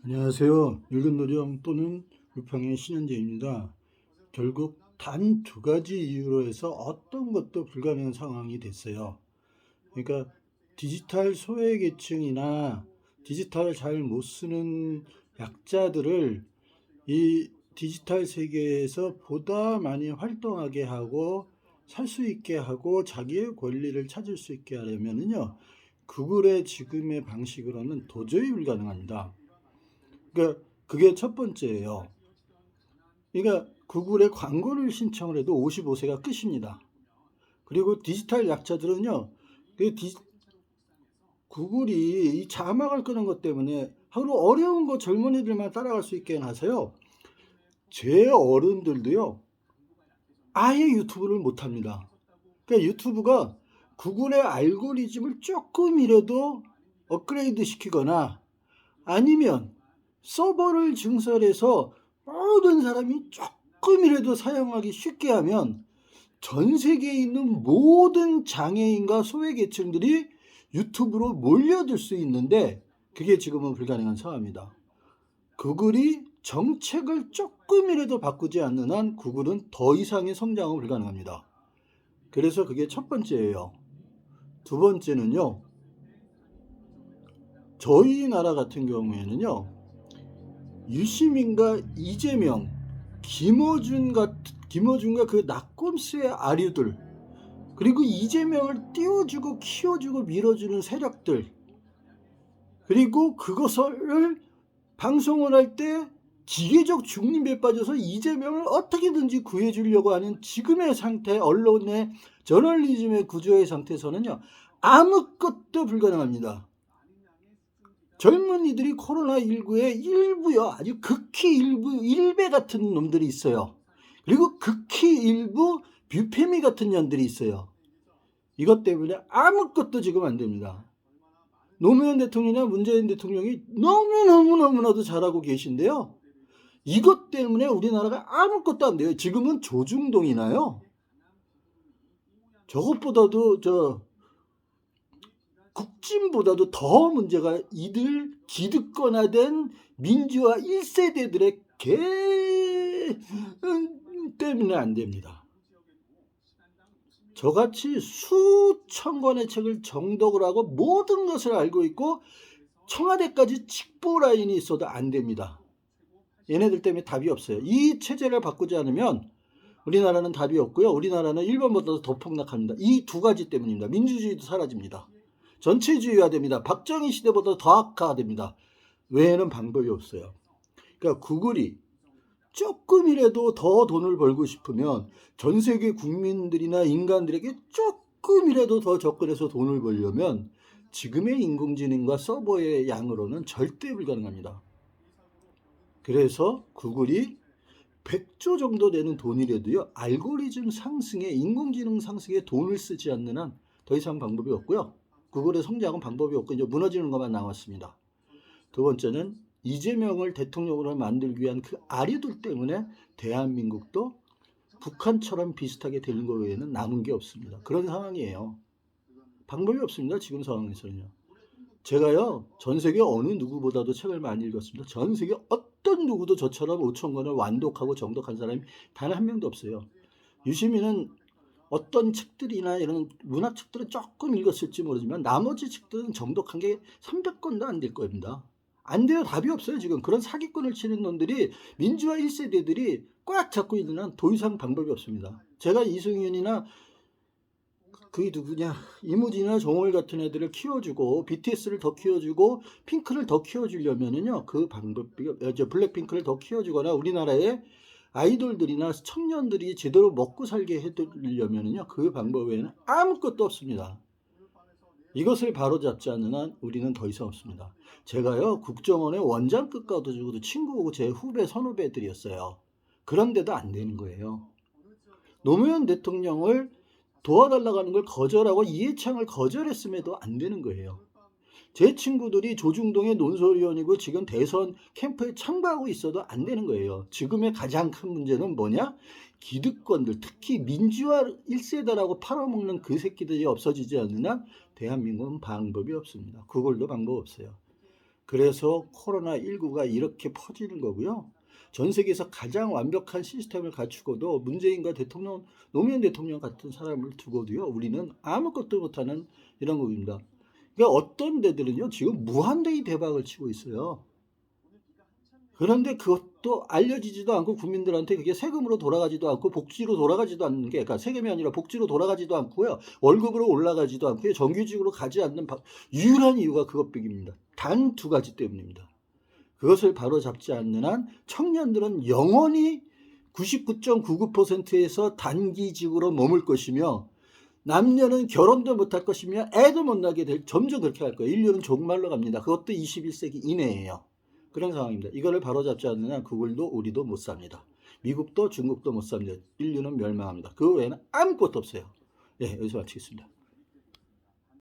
안녕하세요. 늙은 노령 또는 루팡의 신현재입니다. 결국 단 두 가지 이유로 해서 어떤 것도 불가능한 상황이 됐어요. 그러니까 디지털 소외계층이나 디지털을 잘 못 쓰는 약자들을 이 디지털 세계에서 보다 많이 활동하게 하고 살 수 있게 하고 자기의 권리를 찾을 수 있게 하려면은요, 구글의 지금의 방식으로는 도저히 불가능합니다. 그러니까 그게 첫 번째예요. 그러니까 구글에 광고를 신청을 해도 55세가 끝입니다. 그리고 디지털 약자들은요, 그 구글이 이 자막을 끄는 것 때문에 하루 어려운 거 젊은이들만 따라갈 수 있게 해놔서요, 제 어른들도요, 아예 유튜브를 못합니다. 그러니까 유튜브가 구글의 알고리즘을 조금이라도 업그레이드 시키거나 아니면 서버를 증설해서 모든 사람이 조금이라도 사용하기 쉽게 하면 전 세계에 있는 모든 장애인과 소외계층들이 유튜브로 몰려들 수 있는데 그게 지금은 불가능한 상황입니다. 구글이 정책을 조금이라도 바꾸지 않는 한 구글은 더 이상의 성장은 불가능합니다. 그래서 그게 첫 번째예요. 두 번째는요. 저희 나라 같은 경우에는요. 유시민과 이재명, 김어준과 그 낙곰수의 아류들, 그리고 이재명을 띄워주고 키워주고 밀어주는 세력들, 그리고 그것을 방송을 할 때 기계적 중립에 빠져서 이재명을 어떻게든지 구해주려고 하는 지금의 상태, 언론의 저널리즘의 구조의 상태에서는요, 아무것도 불가능합니다. 젊은이들이 코로나19의 일부요, 아주 극히 일부, 일배 같은 놈들이 있어요. 그리고 극히 일부 뷰페미 같은 년들이 있어요. 이것 때문에 아무것도 지금 안 됩니다. 노무현 대통령이나 문재인 대통령이 너무나도 잘하고 계신데요. 이것 때문에 우리나라가 아무것도 안 돼요. 지금은 조중동이나요. 저것보다도 국진보다도 더 문제가 이들 기득권화된 민주화 1세대들의 때문에 안 됩니다. 저같이 수천 권의 책을 정독을 하고 모든 것을 알고 있고 청와대까지 직보 라인이 있어도 안 됩니다. 얘네들 때문에 답이 없어요. 이 체제를 바꾸지 않으면 우리나라는 답이 없고요. 우리나라는 일본보다도 더 폭락합니다. 이 두 가지 때문입니다. 민주주의도 사라집니다. 전체주의화됩니다. 박정희 시대보다 더 악화됩니다. 외에는 방법이 없어요. 그러니까 구글이 조금이라도 더 돈을 벌고 싶으면 전 세계 국민들이나 인간들에게 조금이라도 더 접근해서 돈을 벌려면 지금의 인공지능과 서버의 양으로는 절대 불가능합니다. 그래서 구글이 100조 정도 되는 돈이라도요, 알고리즘 상승에, 인공지능 상승에 돈을 쓰지 않는 한 더 이상 방법이 없고요. 구글의 성장은 방법이 없고 이제 무너지는 것만 남았습니다. 두 번째는 이재명을 대통령으로 만들기 위한 그 아리들 때문에 대한민국도 북한처럼 비슷하게 되는 거 외에는 남은 게 없습니다. 그런 상황이에요. 방법이 없습니다. 지금 상황에서는요. 제가요, 전 세계 어느 누구보다도 책을 많이 읽었습니다. 전 세계 어떤 누구도 저처럼 5천 권을 완독하고 정독한 사람이 단 한 명도 없어요. 유시민은 어떤 책들이나 이런 문학책들은 조금 읽었을지 모르지만 나머지 책들은 정독한 게 300권도 안 될 겁니다. 안 돼요. 답이 없어요. 지금 그런 사기꾼을 치는 놈들이 민주화 1세대들이 꽉 잡고 있는 한 더 이상 방법이 없습니다. 제가 이승윤이나 그게 누구냐, 이무진이나 정월 같은 애들을 키워주고 BTS를 더 키워주고 핑크를 더 키워주려면은요, 그 방법이, 블랙핑크를 더 키워주거나 우리나라의 아이돌들이나 청년들이 제대로 먹고 살게 해드리려면은요, 그 방법 외에는 아무것도 없습니다. 이것을 바로잡지 않는 한 우리는 더 이상 없습니다. 제가요, 국정원의 원장급 가지고도 친구고 제 후배 선후배들이었어요. 그런데도 안 되는 거예요. 노무현 대통령을 도와달라고 하는 걸 거절하고 이해창을 거절했음에도 안 되는 거예요. 제 친구들이 조중동의 논설위원이고 지금 대선 캠프에 참가하고 있어도 안 되는 거예요. 지금의 가장 큰 문제는 뭐냐? 기득권들, 특히 민주화 1세대라고 팔아먹는 그 새끼들이 없어지지 않는 한 대한민국은 방법이 없습니다. 그걸도 방법 없어요. 그래서 코로나19가 이렇게 퍼지는 거고요. 전 세계에서 가장 완벽한 시스템을 갖추고도 문재인과 대통령, 노무현 대통령 같은 사람을 두고도요, 우리는 아무것도 못하는 이런 겁니다. 그러니까 어떤 데들은요, 지금 무한대의 대박을 치고 있어요. 그런데 그것도 알려지지도 않고 국민들한테 그게 세금으로 돌아가지도 않고 복지로 돌아가지도 않는 게, 그러니까 세금이 아니라 복지로 돌아가지도 않고요, 월급으로 올라가지도 않고요, 정규직으로 가지 않는 유일한 이유가 그것뿐입니다. 단 두 가지 때문입니다. 그것을 바로잡지 않는 한 청년들은 영원히 99.99%에서 단기직으로 머물 것이며, 남녀는 결혼도 못할 것이며 애도 못 나게 될, 점점 그렇게 할 거예요. 인류는 종말로 갑니다. 그것도 21세기 이내예요. 그런 상황입니다. 이거를 바로잡지 않는 한 구글도 우리도 못 삽니다. 미국도 중국도 못 삽니다. 인류는 멸망합니다. 그 외에는 아무것도 없어요. 예, 여기서 마치겠습니다.